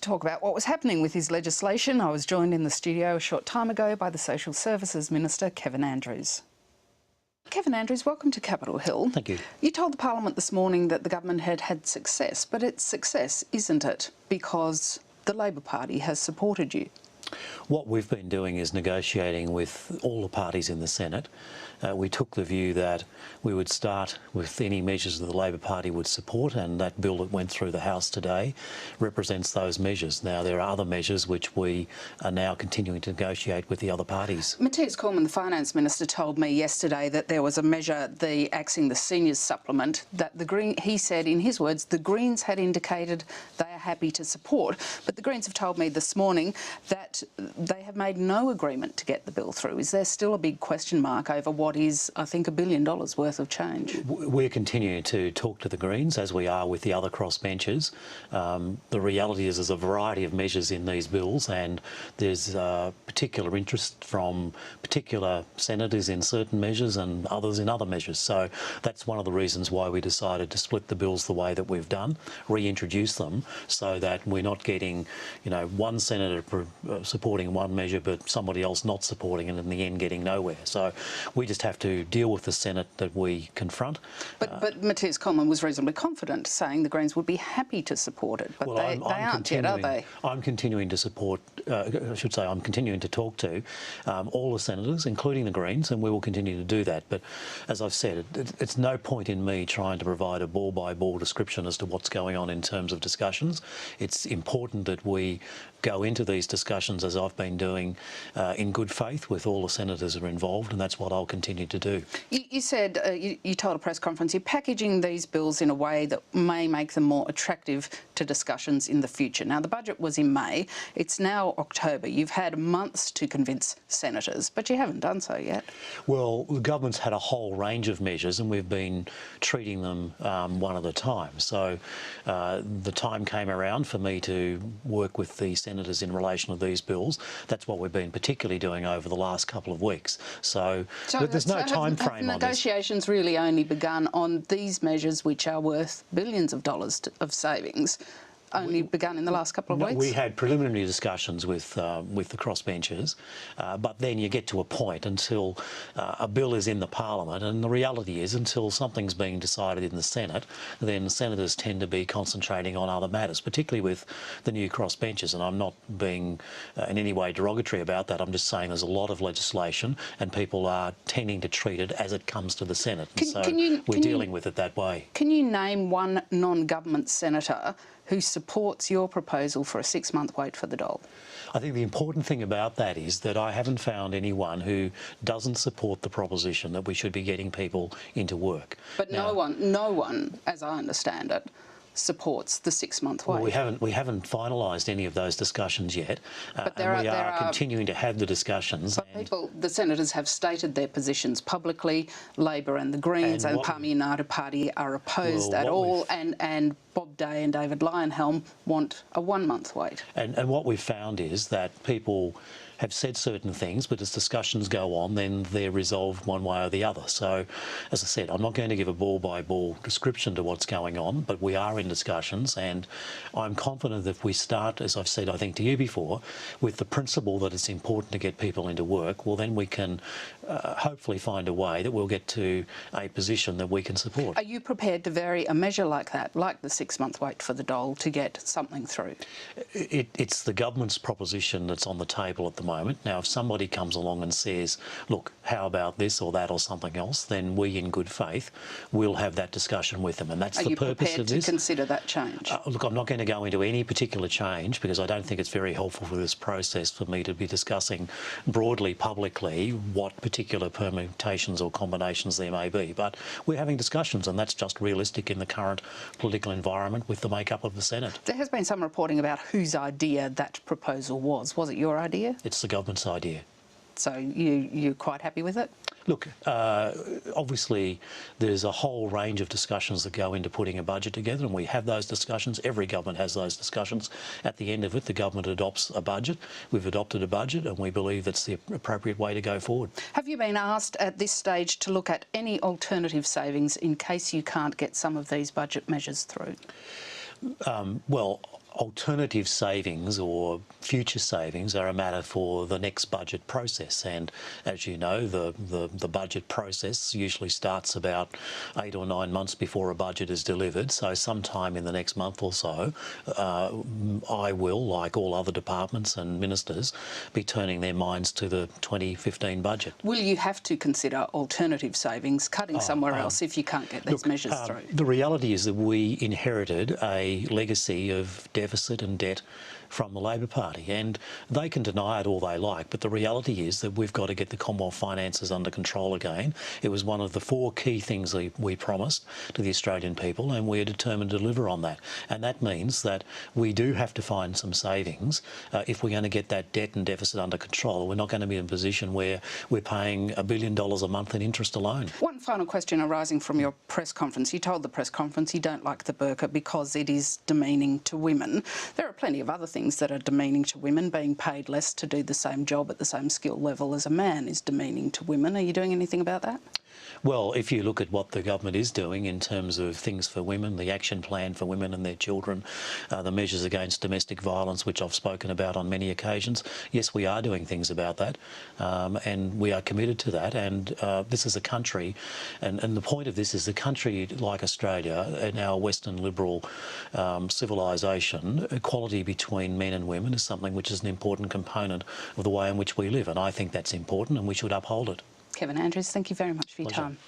talk about what was happening with his legislation, I was joined in the studio a short time ago by the Social Services Minister, Kevin Andrews. Kevin Andrews, welcome to Capitol Hill. Thank you. You told the Parliament this morning that the government had had success, but it's success, isn't it? Because the Labor Party has supported you. What we've been doing is negotiating with all the parties in the Senate. We took the view that we would start with any measures that the Labor Party would support, and that bill that went through the House today represents those measures. Now, there are other measures which we are now continuing to negotiate with the other parties. Matthias Cormann, the Finance Minister, told me yesterday that there was a measure, the Axing the Seniors supplement, that he said, in his words, the Greens had indicated they are happy to support. But the Greens have told me this morning that they have made no agreement to get the bill through. Is there still a big question mark over what is, I think, $1 billion worth of change? We're continuing to talk to the Greens, as we are with the other crossbenchers. The reality is there's a variety of measures in these bills, and there's particular interest from particular senators in certain measures and others in other measures. So that's one of the reasons why we decided to split the bills the way that we've done, reintroduce them, so that we're not getting, one senator supporting one measure but somebody else not supporting it, and in the end getting nowhere. So we just have to deal with the Senate that we confront. But Matthias Cormann was reasonably confident, saying the Greens would be happy to support it, but they aren't yet, are they? I'm continuing to support, I should say I'm continuing to talk to all the senators, including the Greens, and we will continue to do that. But as I've said, it's no point in me trying to provide a ball-by-ball description as to what's going on in terms of discussions. It's important that we go into these discussions, as I've been doing, in good faith with all the senators who are involved, and that's what I'll continue to do. You said, you told a press conference, you're packaging these bills in a way that may make them more attractive to discussions in the future. Now, the budget was in May. It's now October. You've had months to convince senators, but you haven't done so yet. Well, the government's had a whole range of measures, and we've been treating them one at a time. So the time came around for me to work with the senators in relation to these bills. That's what we've been particularly doing over the last couple of weeks. So there's no time frame on this. Negotiations really only begun on these measures, which are worth billions of dollars of savings, only begun in the last couple of weeks? We had preliminary discussions with the crossbenchers, but then you get to a point until a bill is in the Parliament, and the reality is until something's being decided in the Senate, then senators tend to be concentrating on other matters, particularly with the new crossbenchers. And I'm not being in any way derogatory about that. I'm just saying there's a lot of legislation, and people are tending to treat it as it comes to the Senate. We're dealing with it that way. Can you name one non-government senator who supports your proposal for a 6-month wait for the dole? I think the important thing about that is that I haven't found anyone who doesn't support the proposition that we should be getting people into work. But now, no one, as I understand it, supports the 6-month wait. Well, we haven't finalised any of those discussions yet, and we are continuing to have the discussions. But the senators have stated their positions publicly. Labor and the Greens and Palmer United Party are opposed at all, and Bob Day and David Leyonhjelm want a 1-month wait. And what we've found is that people have said certain things, but as discussions go on, then they're resolved one way or the other. So, as I said, I'm not going to give a ball-by-ball description to what's going on, but we are in discussions, and I'm confident that if we start, as I've said, I think to you before, with the principle that it's important to get people into work, well, then we can hopefully find a way that we'll get to a position that we can support. Are you prepared to vary a measure like that, like the 6-month wait for the dole, to get something through? It's the government's proposition that's on the table at the moment. Now, if somebody comes along and says, look, how about this or that or something else, then we, in good faith, will have that discussion with them, and that's the purpose of this. Are you prepared to consider that change? Look, I'm not going to go into any particular change because I don't think it's very helpful for this process for me to be discussing broadly, publicly, what particular permutations or combinations there may be. But we're having discussions, and that's just realistic in the current political environment with the makeup of the Senate. There has been some reporting about whose idea that proposal was. Was it your idea? It's the government's idea. So you're quite happy with it? Look, obviously there's a whole range of discussions that go into putting a budget together, and we have those discussions. Every government has those discussions. At the end of it, the government adopts a budget. We've adopted a budget, and we believe that's the appropriate way to go forward. Have you been asked at this stage to look at any alternative savings in case you can't get some of these budget measures through? Well, alternative savings or future savings are a matter for the next budget process, and as you know, the budget process usually starts about 8 or 9 months before a budget is delivered. So sometime in the next month or so, I will, like all other departments and ministers, be turning their minds to the 2015 budget. Will you have to consider alternative savings, cutting somewhere else if you can't get these measures through? The reality is that we inherited a legacy of deficit and debt from the Labor Party, and they can deny it all they like, but the reality is that we've got to get the Commonwealth finances under control again. It was one of the 4 key things we promised to the Australian people, and we're determined to deliver on that. And that means that we do have to find some savings if we're going to get that debt and deficit under control. We're not going to be in a position where we're paying $1 billion a month in interest alone. One final question arising from your press conference. You told the press conference you don't like the burqa because it is demeaning to women. There are plenty of other things that are demeaning to women. Being paid less to do the same job at the same skill level as a man is demeaning to women. Are you doing anything about that? Well, if you look at what the government is doing in terms of things for women, the action plan for women and their children, the measures against domestic violence, which I've spoken about on many occasions, yes, we are doing things about that, and we are committed to that. And this is a country, and the point of this is a country like Australia, in our Western liberal civilisation, equality between men and women is something which is an important component of the way in which we live, and I think that's important and we should uphold it. Kevin Andrews, thank you very much for your time.